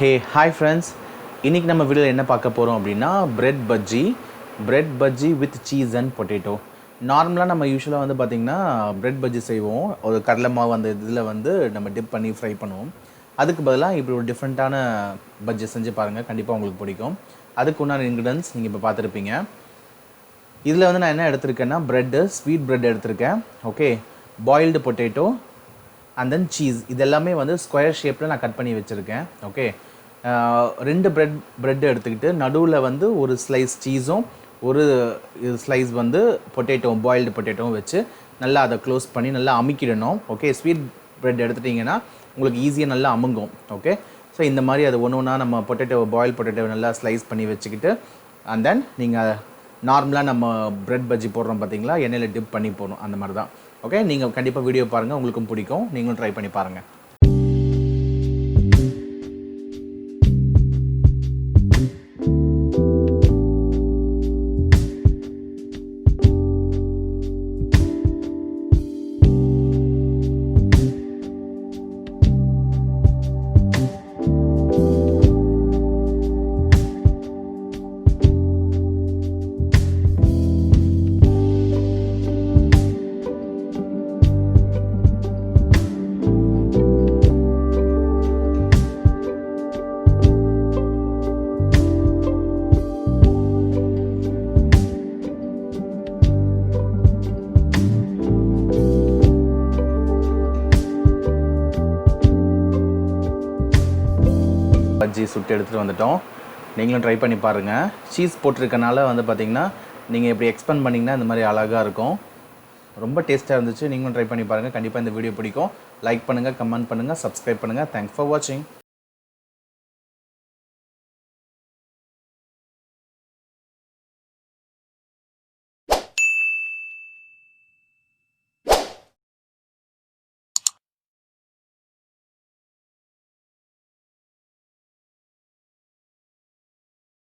Hey, hi friends. இன்னைக்கு நம்ம வீடியோல என்ன பார்க்க போறோம் அப்படினா bread bhaji with cheese and potato. நார்மலா நம்ம யூசுவலா வந்து பாத்தீங்கன்னா bread bhaji செய்வோம். ஒரு கடலை மாவு அந்த இதுல வந்து நம்ம டிப் பண்ணி ஃப்ரை பண்ணுவோம். அதுக்கு பதிலா இப்படி ஒரு டிஃபரண்டான பஜ்ஜி செஞ்சு பாருங்க. கண்டிப்பா உங்களுக்கு பிடிக்கும். அதுக்கு உண்டான இன்கிரிடியன்ட்ஸ் நீங்க இப்ப பார்த்திருப்பீங்க. இதுல வந்து நான் என்ன எடுத்துர்க்கேன்னா bread, sweet bread எடுத்துர்க்கேன். Okay. Boiled potato and then cheese. இதெல்லாமே வந்து ஸ்கொயர் ஷேப்ல நான் கட் பண்ணி வச்சிருக்கேன். ஓகே. ரெண்டு பிரெட் எடுத்துக்கிட்டு நடுவுல வந்து ஒரு ஸ்லைஸ் சீஸும் ஒரு ஸ்லைஸ் வந்து பொட்டேட்டோ பாயில்டு பொட்டேட்டோவும் வச்சு நல்லா அதை க்ளோஸ் பண்ணி நல்லா அமுக்கிடணும். ஓகே. ஸ்வீட் பிரெட் எடுத்துட்டிங்கன்னா உங்களுக்கு ஈஸியாக நல்லா அமுங்கும். ஓகே. ஸோ இந்த மாதிரி அது ஒன்று ஒன்றா நம்ம பொட்டேட்டோ பாயில் பொட்டேட்டோ நல்லா ஸ்லைஸ் பண்ணி வச்சுக்கிட்டு அண்ட் தென் நீங்கள் நார்மலாக நம்ம பிரெட் பஜ்ஜி போடுறோம் பார்த்தீங்களா, எண்ணெயில் டிப் பண்ணி போடணும். அந்த மாதிரி தான். ஓகே. நீங்கள் கண்டிப்பாக வீடியோ பாருங்கள், உங்களுக்கும் பிடிக்கும், நீங்களும் ட்ரை பண்ணி பாருங்கள். பஜ்ஜி சுட்டு எடுத்துகிட்டு வந்துட்டோம். நீங்களும் ட்ரை பண்ணி பாருங்கள். சீஸ் போட்டிருக்கனால வந்து பார்த்திங்கன்னா நீங்கள் எப்படி எக்ஸ்பெண்ட் பண்ணிங்கன்னா இந்த மாதிரி அழகாக இருக்கும். ரொம்ப டேஸ்ட்டாக இருந்துச்சு. நீங்களும் ட்ரை பண்ணி பாருங்கள். கண்டிப்பாக இந்த வீடியோ பிடிக்கும். லைக் பண்ணுங்கள், கமெண்ட் பண்ணுங்கள், சப்ஸ்கிரைப் பண்ணுங்கள். தேங்க்ஸ் ஃபார் வாட்சிங்.